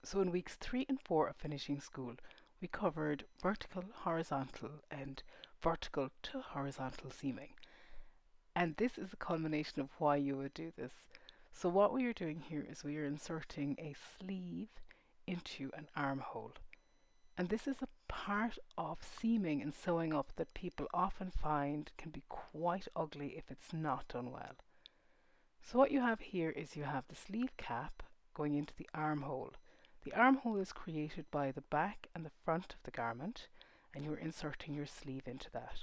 So in weeks 3 and 4 of finishing school, we covered vertical, horizontal, and vertical to horizontal seaming. And this is the culmination of why you would do this. So what we are doing here is we are inserting a sleeve into an armhole. And this is a part of seaming and sewing up that people often find can be quite ugly if it's not done well. So what you have here is you have the sleeve cap going into the armhole. The armhole is created by the back and the front of the garment, and you're inserting your sleeve into that.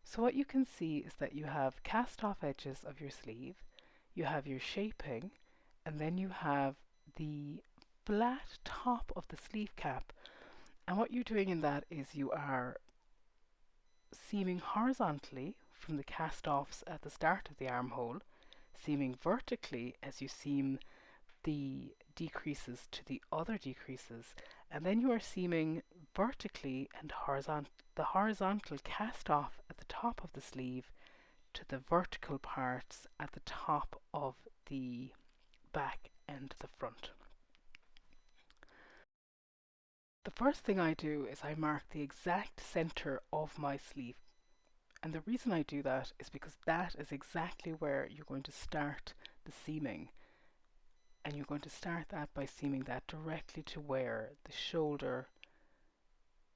So what you can see is that you have cast off edges of your sleeve, you have your shaping, and then you have the flat top of the sleeve cap. And what you're doing in that is you are seaming horizontally from the cast offs at the start of the armhole, seaming vertically as you seam the decreases to the other decreases, and then you are seaming vertically and the horizontal cast off at the top of the sleeve to the vertical parts at the top of the back and the front. The first thing I do is I mark the exact center of my sleeve. And the reason I do that is because that is exactly where you're going to start the seaming. And you're going to start that by seaming that directly to where the shoulder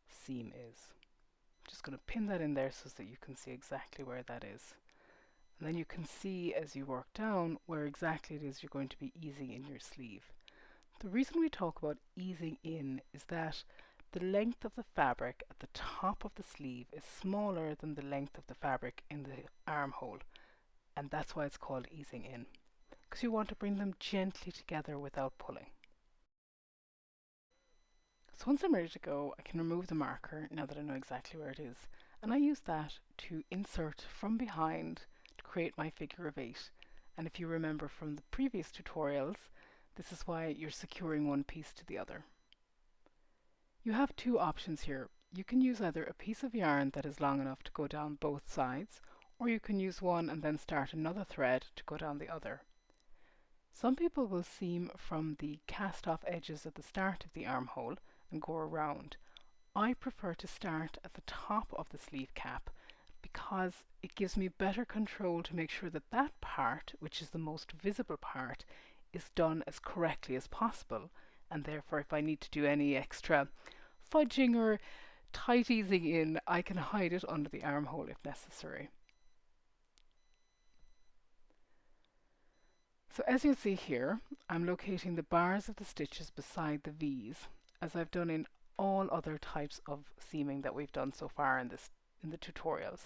seam is. I'm just going to pin that in there so that you can see exactly where that is. And then you can see as you work down where exactly it is you're going to be easing in your sleeve. The reason we talk about easing in is that the length of the fabric at the top of the sleeve is smaller than the length of the fabric in the armhole, and that's why it's called easing in, because you want to bring them gently together without pulling. So once I'm ready to go, I can remove the marker now that I know exactly where it is, and I use that to insert from behind to create my figure of 8. And if you remember from the previous tutorials, this is why you're securing one piece to the other. You have two options here. You can use either a piece of yarn that is long enough to go down both sides, or you can use one and then start another thread to go down the other. Some people will seam from the cast off edges at the start of the armhole and go around. I prefer to start at the top of the sleeve cap because it gives me better control to make sure that that part, which is the most visible part, is done as correctly as possible, and therefore if I need to do any extra fudging or tight easing in, I can hide it under the armhole if necessary. So as you see here, I'm locating the bars of the stitches beside the V's, as I've done in all other types of seaming that we've done so far in the tutorials.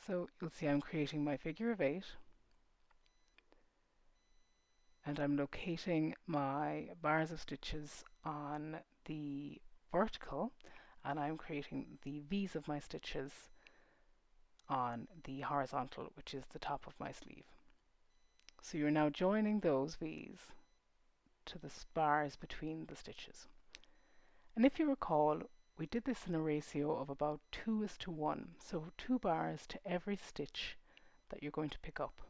So you'll see I'm creating my figure of 8, and I'm locating my bars of stitches on the vertical, and I'm creating the V's of my stitches on the horizontal, which is the top of my sleeve. So you're now joining those V's to the bars between the stitches. And if you recall, we did this in a ratio of about 2:1, so 2 bars to every stitch that you're going to pick up.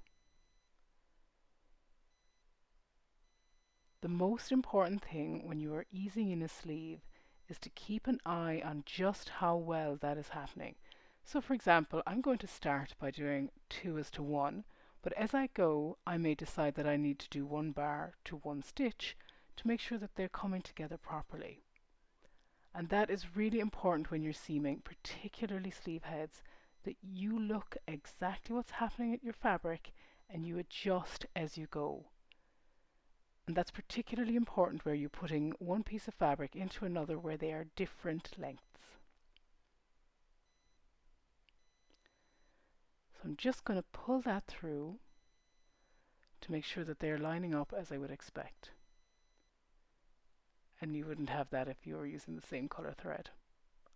The most important thing when you are easing in a sleeve is to keep an eye on just how well that is happening. So for example, I'm going to start by doing 2:1, but as I go, I may decide that I need to do 1 bar to 1 stitch to make sure that they're coming together properly. And that is really important when you're seaming, particularly sleeve heads, that you look exactly what's happening at your fabric and you adjust as you go. And that's particularly important where you're putting one piece of fabric into another where they are different lengths. So I'm just going to pull that through to make sure that they're lining up as I would expect. And you wouldn't have that if you were using the same color thread.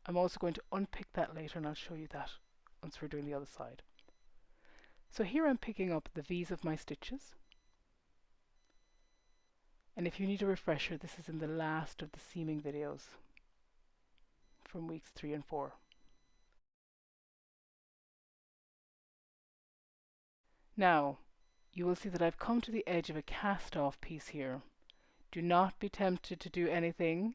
I'm also going to unpick that later, and I'll show you that once we're doing the other side. So here I'm picking up the V's of my stitches. And if you need a refresher, this is in the last of the seaming videos from weeks 3 and 4. Now, you will see that I've come to the edge of a cast off piece here. Do not be tempted to do anything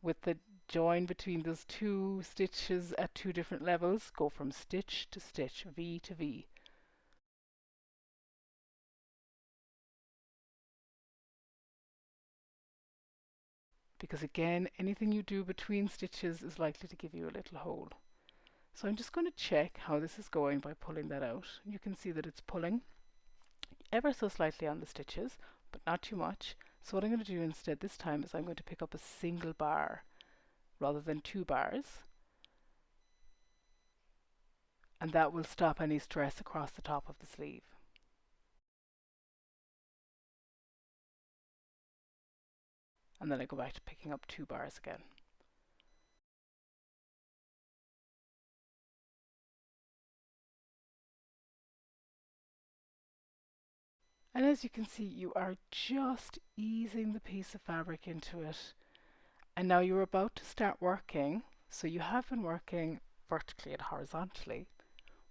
with the join between those two stitches at two different levels. Go from stitch to stitch, V to V. Because again, anything you do between stitches is likely to give you a little hole. So I'm just going to check how this is going by pulling that out. You can see that it's pulling ever so slightly on the stitches, but not too much. So what I'm going to do instead this time is I'm going to pick up a single bar rather than two bars, and that will stop any stress across the top of the sleeve. And then I go back to picking up two bars again. And as you can see, you are just easing the piece of fabric into it. And now you're about to start working. So you have been working vertically and horizontally,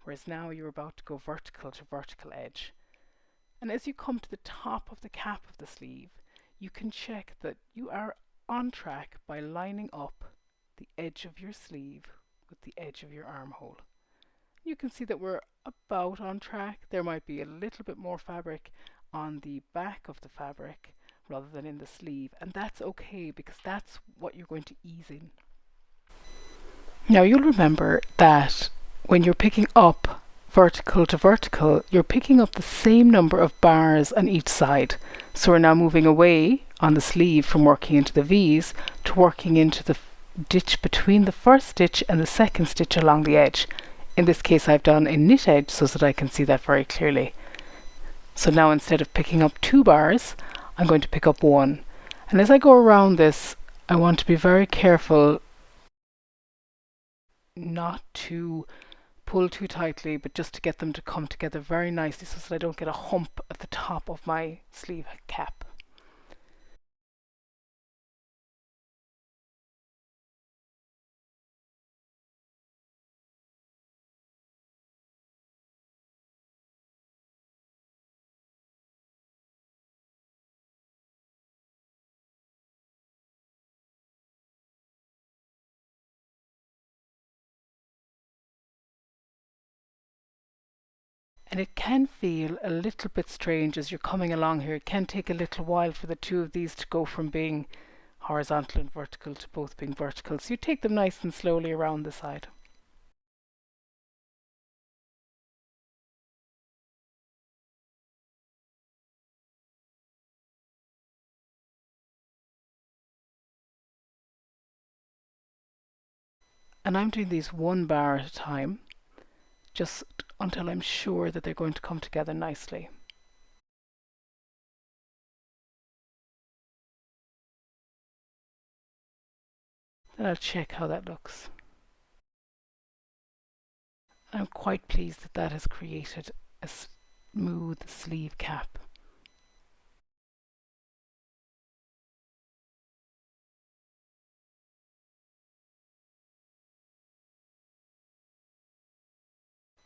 whereas now you're about to go vertical to vertical edge. And as you come to the top of the cap of the sleeve, you can check that you are on track by lining up the edge of your sleeve with the edge of your armhole. You can see that we're about on track. There might be a little bit more fabric on the back of the fabric rather than in the sleeve, and that's okay because that's what you're going to ease in. Now you'll remember that when you're picking up vertical to vertical, you're picking up the same number of bars on each side. So we're now moving away on the sleeve from working into the V's to working into the ditch between the first stitch and the second stitch along the edge. In this case I've done a knit edge so that I can see that very clearly. So now instead of picking up two bars, I'm going to pick up one. And as I go around this, I want to be very careful not to pull too tightly, but just to get them to come together very nicely so that I don't get a hump at the top of my sleeve cap. And it can feel a little bit strange as you're coming along here. It can take a little while for the two of these to go from being horizontal and vertical to both being vertical. So you take them nice and slowly around the side. And I'm doing these one bar at a time, just until I'm sure that they're going to come together nicely. Then I'll check how that looks. I'm quite pleased that that has created a smooth sleeve cap.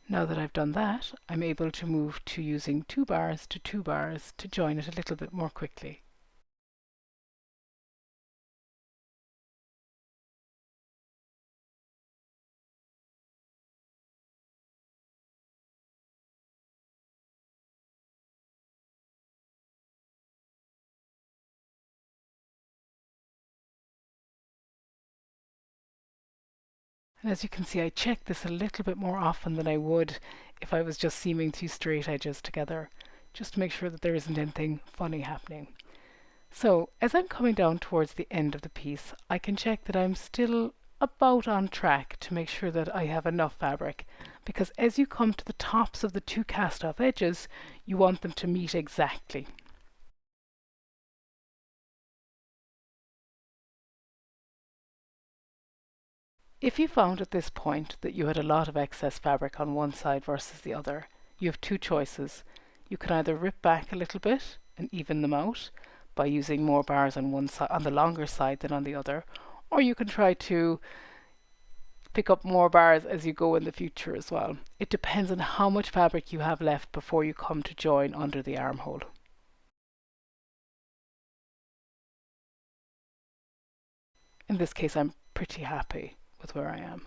Now that I've done that, I'm able to move to using two bars to join it a little bit more quickly. And as you can see, I check this a little bit more often than I would if I was just seaming two straight edges together, just to make sure that there isn't anything funny happening. So as I'm coming down towards the end of the piece, I can check that I'm still about on track to make sure that I have enough fabric, because as you come to the tops of the two cast off edges, you want them to meet exactly. If you found at this point that you had a lot of excess fabric on one side versus the other, you have two choices. You can either rip back a little bit and even them out by using more bars on one side, on the longer side than on the other, or you can try to pick up more bars as you go in the future as well. It depends on how much fabric you have left before you come to join under the armhole. In this case, I'm pretty happy with where I am.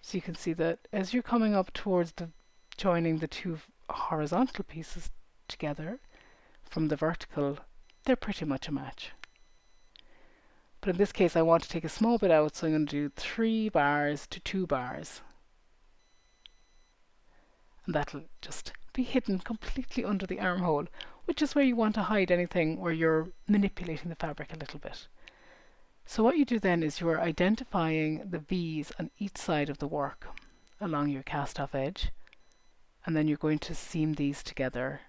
So you can see that as you're coming up towards the joining the two horizontal pieces together from the vertical, they're pretty much a match. But in this case, I want to take a small bit out, so I'm going to do 3 bars to 2 bars. And that'll just be hidden completely under the armhole, which is where you want to hide anything where you're manipulating the fabric a little bit. So what you do then is you're identifying the V's on each side of the work along your cast off edge, and then you're going to seam these together.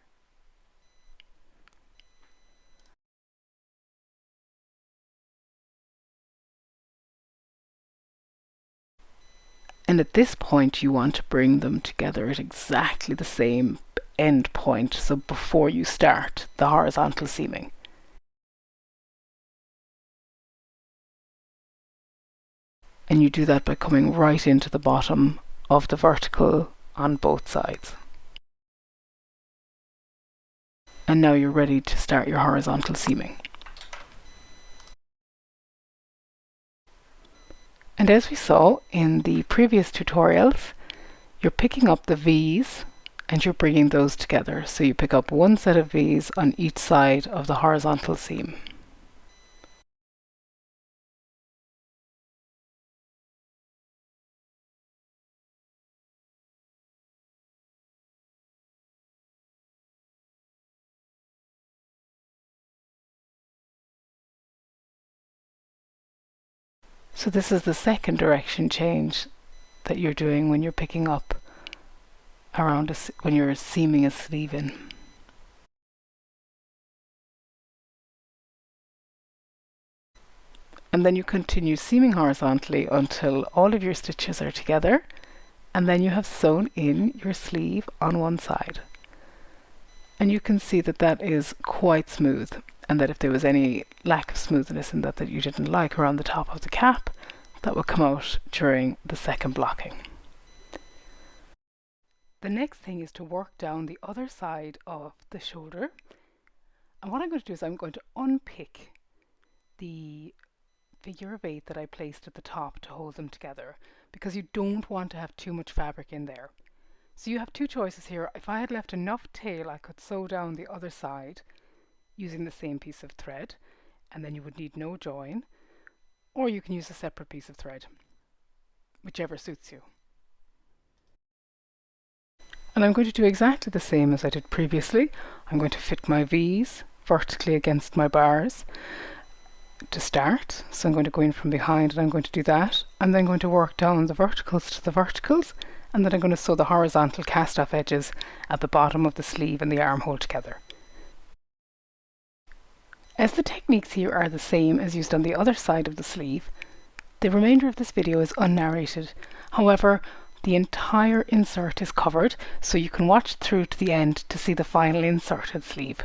And at this point you want to bring them together at exactly the same end point, so before you start the horizontal seaming. And you do that by coming right into the bottom of the vertical on both sides. And now you're ready to start your horizontal seaming. And as we saw in the previous tutorials, you're picking up the V's and you're bringing those together. So you pick up one set of V's on each side of the horizontal seam. So this is the second direction change that you're doing when you're picking up around when you're seaming a sleeve in. And then you continue seaming horizontally until all of your stitches are together, and then you have sewn in your sleeve on one side. And you can see that that is quite smooth, and that if there was any lack of smoothness in that you didn't like around the top of the cap, that will come out during the second blocking. The next thing is to work down the other side of the shoulder. And what I'm going to do is I'm going to unpick the figure of 8 that I placed at the top to hold them together, because you don't want to have too much fabric in there. So you have two choices here. If I had left enough tail, I could sew down the other side using the same piece of thread, and then you would need no join, or you can use a separate piece of thread, whichever suits you. And I'm going to do exactly the same as I did previously. I'm going to fit my V's vertically against my bars to start. So I'm going to go in from behind and I'm going to do that. I'm then going to work down the verticals to the verticals, and then I'm going to sew the horizontal cast off edges at the bottom of the sleeve and the armhole together. As the techniques here are the same as used on the other side of the sleeve, the remainder of this video is unnarrated. However, the entire insert is covered, so you can watch through to the end to see the final inserted sleeve.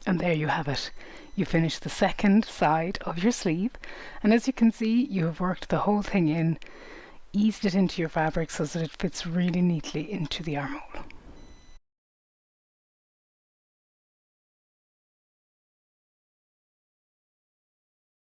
And there you have it. You finished the second side of your sleeve, and as you can see, you have worked the whole thing in, eased it into your fabric so that it fits really neatly into the armhole.